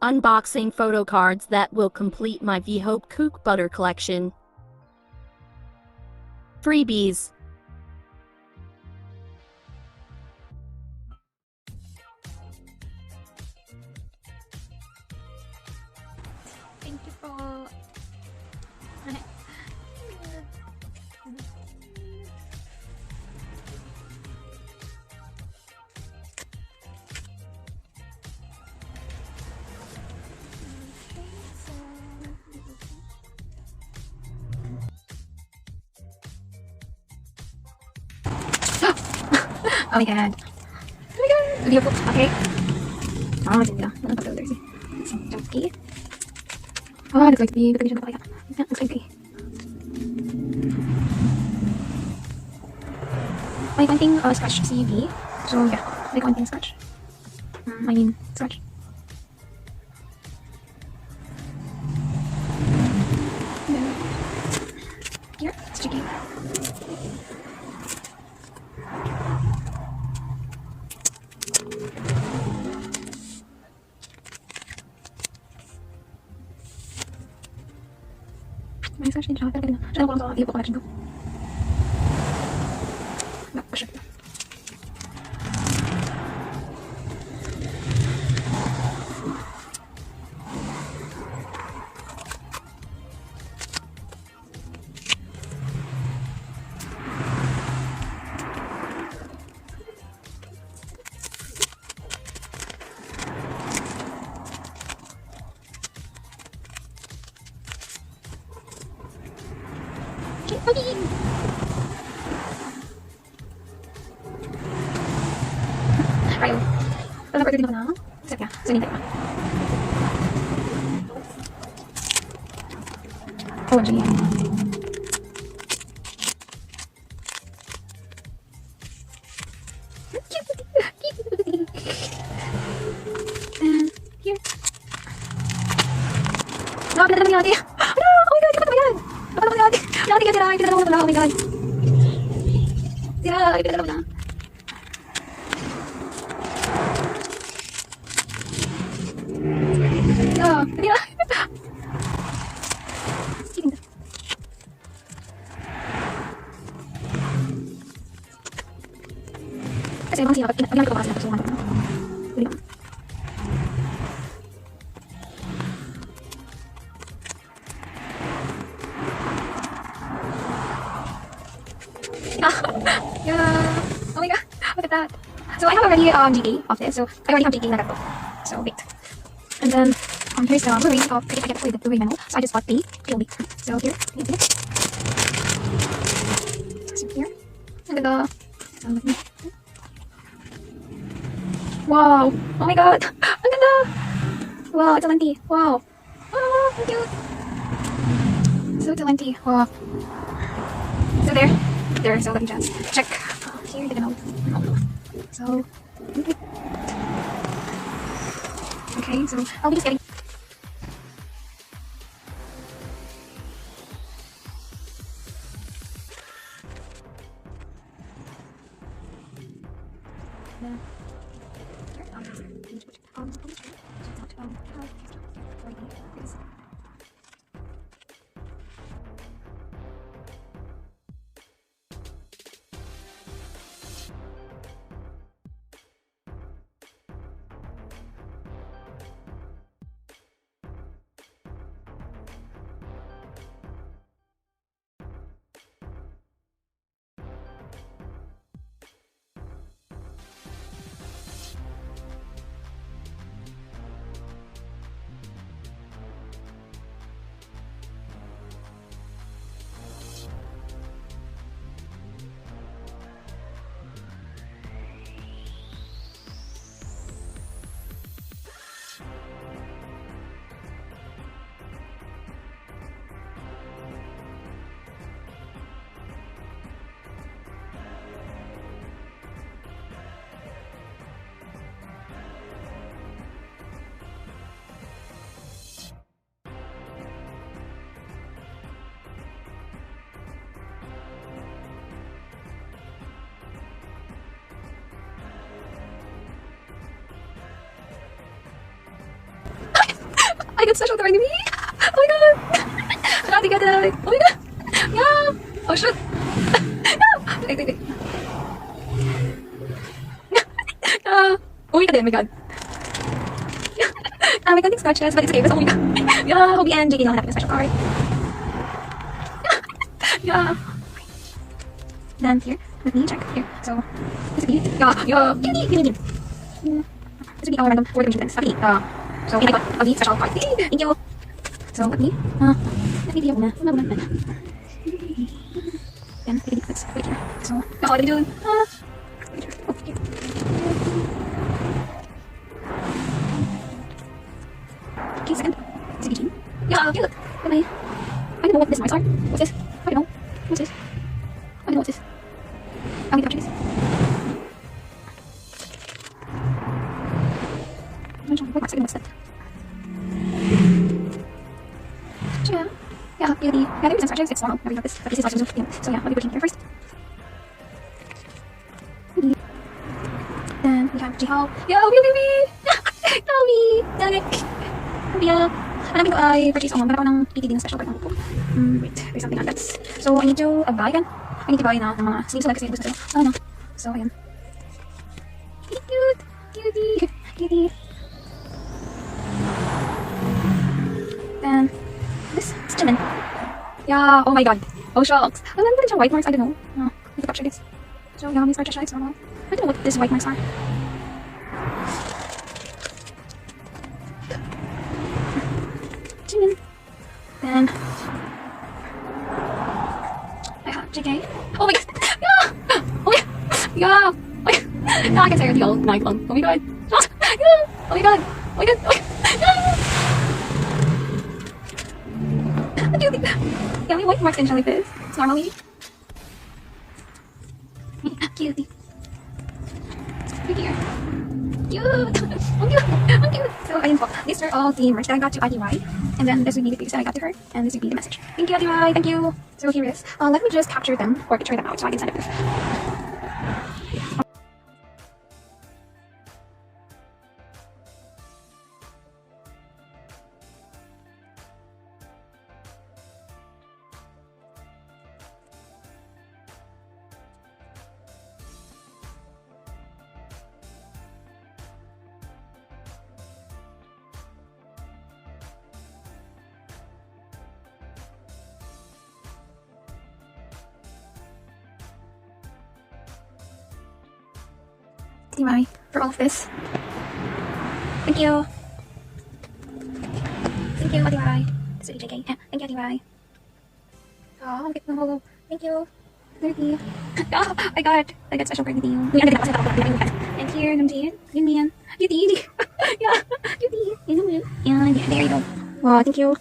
Unboxing photo cards that will complete my VHOPEKOOK butter collection. Freebies. Thank you po. Oh my god. Oh my god. Video po. Okay. Oh, ganda. Ano pa pala si? Chunky. Oh, looks like the picture na kaya. Yeah, looks like the. May konting scratch CV. So yeah, may konting scratch. I mean, scratch. Then, here, it's tricky. May scratch din siya, pero ganun. Siya lang ko lang sa video collection ko. No, for sure. Okay. Ayo. Kalau nak pergi di mana? Siap ya. Sini tak? Oh, jadi. Here. No, pinadala mo ni ate. No, oh my god, di ba yan? Napala mo ni ate. Ate ka tira, pinadala mo na pala. Oh my god. Tira, pinadala mo na. Oh, tira. Kasi emang sih, ginamit ko pa kasi napasukan ko. Pwede ba? Yeah. Oh my god, look at that. So I have already GK of this, so I already have GK na ganito. So wait. And then here's the Blu-ray of I get with the Blu-ray manual. So I just bought the PLB. So here, you can see it. So here. And then wow! Oh my god! Ang ganda! Wow, it's a lenti. Wow! Oh, so cute! So it's a lenti. Wow. So there. So let me just check. Here, the note. So, okay, so I'll be just getting. I got special to me. Oh my god. I got it. Oh my god. Yeah. Oh shit. No. Wait. Oh my god. Oh my god. My god, scratches, but it's okay. Oh my god. Yeah, Hobie and JD don't have a special card. Yeah. Then here, let me check here. So this would be give me. This would be our random for the incidents. Okay. So I got the special card. Thank you. So let me do muna. Then let's wait here. So what are we doing? Okay. Okay, second. CBG. Yeah, cute. Bye. I don't know what these marks are. What's this? I don't know. What's this? I don't know what's this. I'll capture this. What marks? I don't know what's that. Yeah, beauty. Yeah, there is some scratches. It's normal. Never noticed. But this is also so yeah, I'll be putting here first. Then we have Jihao. Yeah, beauty. Tommy. Danik. Yeah. Hanapin ko ay purchase ako. Meron ako ng PTD ng special card ng buko. Wait, there's something on that. So I need to buy again. I need to buy na ng mga sleeves kasi gusto nila. Oh no. So ayan. Cute. Cutie. Then this is Jimin. Yeah, oh my god. Oh shucks. I remember the white marks, I don't know. I need to capture this. So yeah, these are just normal. I don't know what these white marks are. Jimin. Then I have JK. Oh my god. Yeah. Oh my god. Yeah. Yeah, I can say the old night long. Oh my god. Yeah. Oh my god. Oh my god. Oh my god. Yeah, my white marks in like this. It's normally cute. Right here. Cute. I'm cute. So ayun po. These are all the merch that I got to IDY. And then this would be the pics that I got to her. And this would be the message. Thank you, IDY. Thank you. So here it is. Let me just capture them or picture them out so I can send it to her. Bye for all of this. Thank you. Thank you, Bye. This is JK. Thank you, Bye. Oh, get the holo. Thank you. 30. Oh, I got special card with you. And here, Namjin. Yun. Cutie. Yeah, cutie. And there you go. Wow, thank you.